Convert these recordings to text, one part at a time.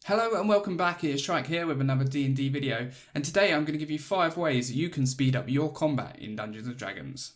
Hello and welcome back, it's Shrike here with another D&D video, and today I'm going to give you 5 ways you can speed up your combat in Dungeons and Dragons.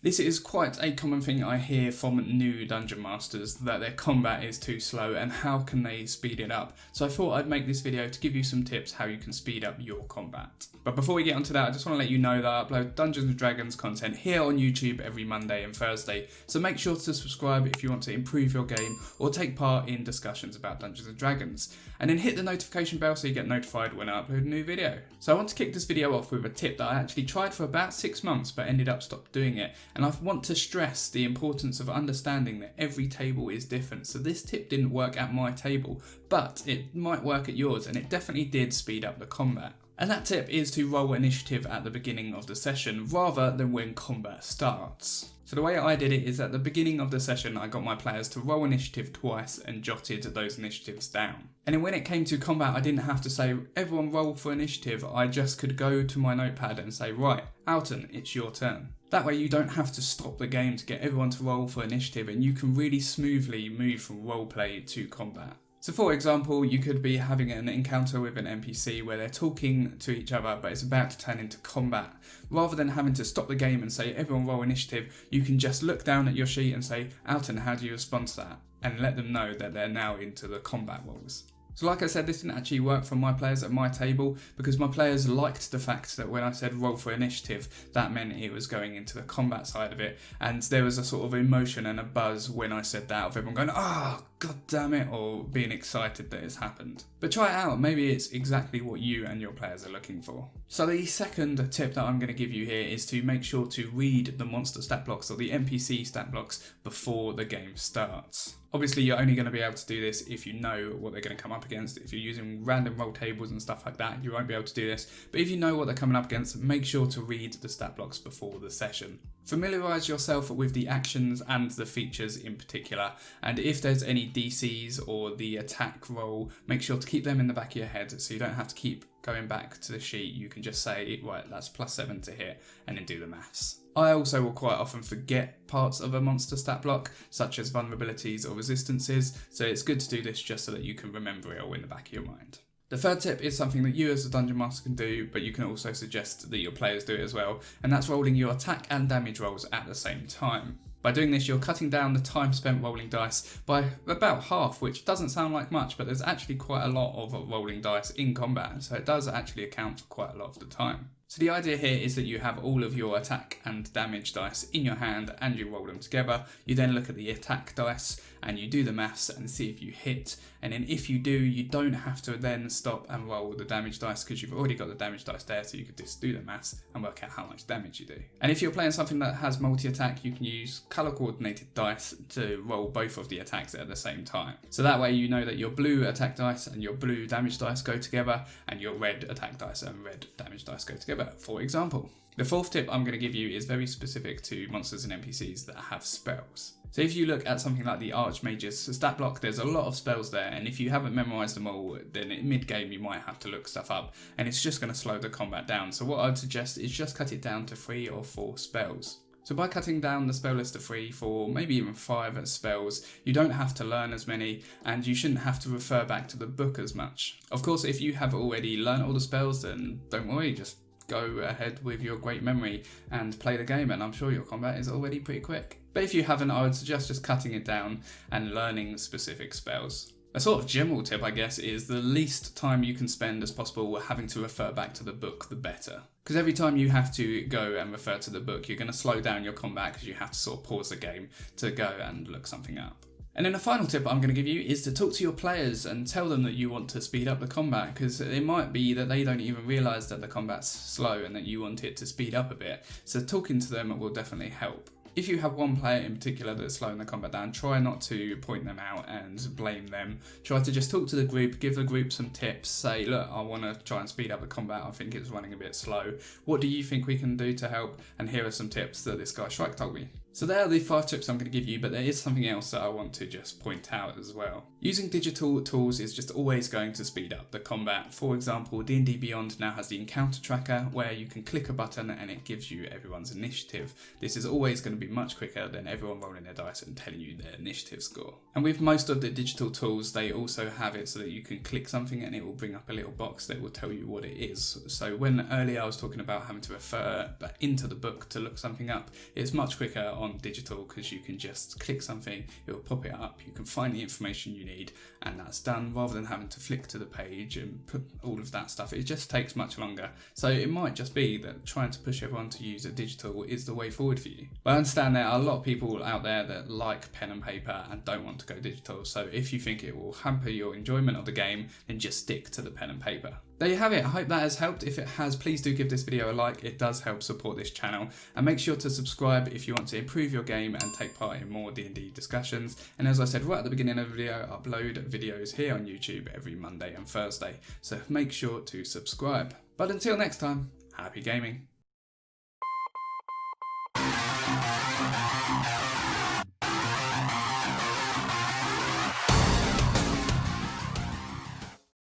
This is quite a common thing I hear from new dungeon masters, that their combat is too slow and how can they speed it up. So I thought I'd make this video to give you some tips how you can speed up your combat. But before we get onto that, I just want to let you know that I upload Dungeons and Dragons content here on YouTube every Monday and Thursday. So make sure to subscribe if you want to improve your game or take part in discussions about Dungeons and Dragons. And then hit the notification bell so you get notified when I upload a new video. So I want to kick this video off with a tip that I actually tried for about 6 months but ended up stopped doing it. And I want to stress the importance of understanding that every table is different. So this tip didn't work at my table, but it might work at yours, and it definitely did speed up the combat. And that tip is to roll initiative at the beginning of the session rather than when combat starts. So the way I did it is at the beginning of the session I got my players to roll initiative twice and jotted those initiatives down. And then when it came to combat I didn't have to say everyone roll for initiative, I just could go to my notepad and say right, Alton, it's your turn. That way you don't have to stop the game to get everyone to roll for initiative, and you can really smoothly move from roleplay to combat. So for example, you could be having an encounter with an NPC where they're talking to each other but it's about to turn into combat. Rather than having to stop the game and say everyone roll initiative, you can just look down at your sheet and say, Alton, how do you respond to that? And let them know that they're now into the combat roles. So like I said, this didn't actually work for my players at my table because my players liked the fact that when I said roll for initiative, that meant it was going into the combat side of it, and there was a sort of emotion and a buzz when I said that of everyone going, oh, god damn it, or being excited that it's happened. But try it out, maybe it's exactly what you and your players are looking for. So the second tip that I'm going to give you here is to make sure to read the monster stat blocks or the NPC stat blocks before the game starts. Obviously you're only going to be able to do this if you know what they're going to come up against. If you're using random roll tables and stuff like that, you won't be able to do this. But if you know what they're coming up against, make sure to read the stat blocks before the session. Familiarise yourself with the actions and the features in particular, and if there's any DCs or the attack roll, make sure to keep them in the back of your head so you don't have to keep going back to the sheet. You can just say, right, that's +7 to hit, and then do the maths. I also will quite often forget parts of a monster stat block, such as vulnerabilities or resistances, so it's good to do this just so that you can remember it all in the back of your mind. The third tip is something that you as a Dungeon Master can do, but you can also suggest that your players do it as well, and that's rolling your attack and damage rolls at the same time. By doing this, you're cutting down the time spent rolling dice by about half, which doesn't sound like much, but there's actually quite a lot of rolling dice in combat, so it does actually account for quite a lot of the time. So the idea here is that you have all of your attack and damage dice in your hand and you roll them together. You then look at the attack dice and you do the maths and see if you hit, and then if you do, you don't have to then stop and roll the damage dice because you've already got the damage dice there, so you could just do the maths and work out how much damage you do. And if you're playing something that has multi-attack, you can use color-coordinated dice to roll both of the attacks at the same time. So that way you know that your blue attack dice and your blue damage dice go together, and your red attack dice and red damage dice go together, for example. The fourth tip I'm going to give you is very specific to monsters and NPCs that have spells. So if you look at something like the Archmage's stat block, there's a lot of spells there, and if you haven't memorised them all, then in mid-game you might have to look stuff up, and it's just going to slow the combat down. So what I'd suggest is just cut it down to 3 or 4 spells. So by cutting down the spell list to 3, 4, maybe even 5 spells, you don't have to learn as many, and you shouldn't have to refer back to the book as much. Of course, if you have already learned all the spells, then don't worry, just go ahead with your great memory and play the game, and I'm sure your combat is already pretty quick. But if you haven't, I would suggest just cutting it down and learning specific spells. A sort of general tip, I guess, is the least time you can spend as possible having to refer back to the book, the better. Because every time you have to go and refer to the book, you're going to slow down your combat because you have to sort of pause the game to go and look something up. And then the final tip I'm going to give you is to talk to your players and tell them that you want to speed up the combat, because it might be that they don't even realise that the combat's slow and that you want it to speed up a bit. So talking to them will definitely help. If you have one player in particular that's slowing the combat down, try not to point them out and blame them. Try to just talk to the group, give the group some tips, say, look, I want to try and speed up the combat, I think it's running a bit slow. What do you think we can do to help? And here are some tips that this guy Shrike told me. So there are the 5 tips I'm going to give you, but there is something else that I want to just point out as well. Using digital tools is just always going to speed up the combat. For example, D&D Beyond now has the encounter tracker where you can click a button and it gives you everyone's initiative. This is always going to be much quicker than everyone rolling their dice and telling you their initiative score. And with most of the digital tools, they also have it so that you can click something and it will bring up a little box that will tell you what it is. So when earlier I was talking about having to refer into the book to look something up, it's much quicker on digital because you can just click something, it will pop it up, you can find the information you need, and that's done, rather than having to flick to the page and put all of that stuff. It just takes much longer. So it might just be that trying to push everyone to use a digital is the way forward for you. But I understand there are a lot of people out there that like pen and paper and don't want to go digital, so if you think it will hamper your enjoyment of the game, then just stick to the pen and paper. There you have it. I hope that has helped. If it has, please do give this video a like. It does help support this channel. And make sure to subscribe if you want to improve your game and take part in more D&D discussions. And as I said right at the beginning of the video, I upload videos here on YouTube every Monday and Thursday. So make sure to subscribe. But until next time, happy gaming.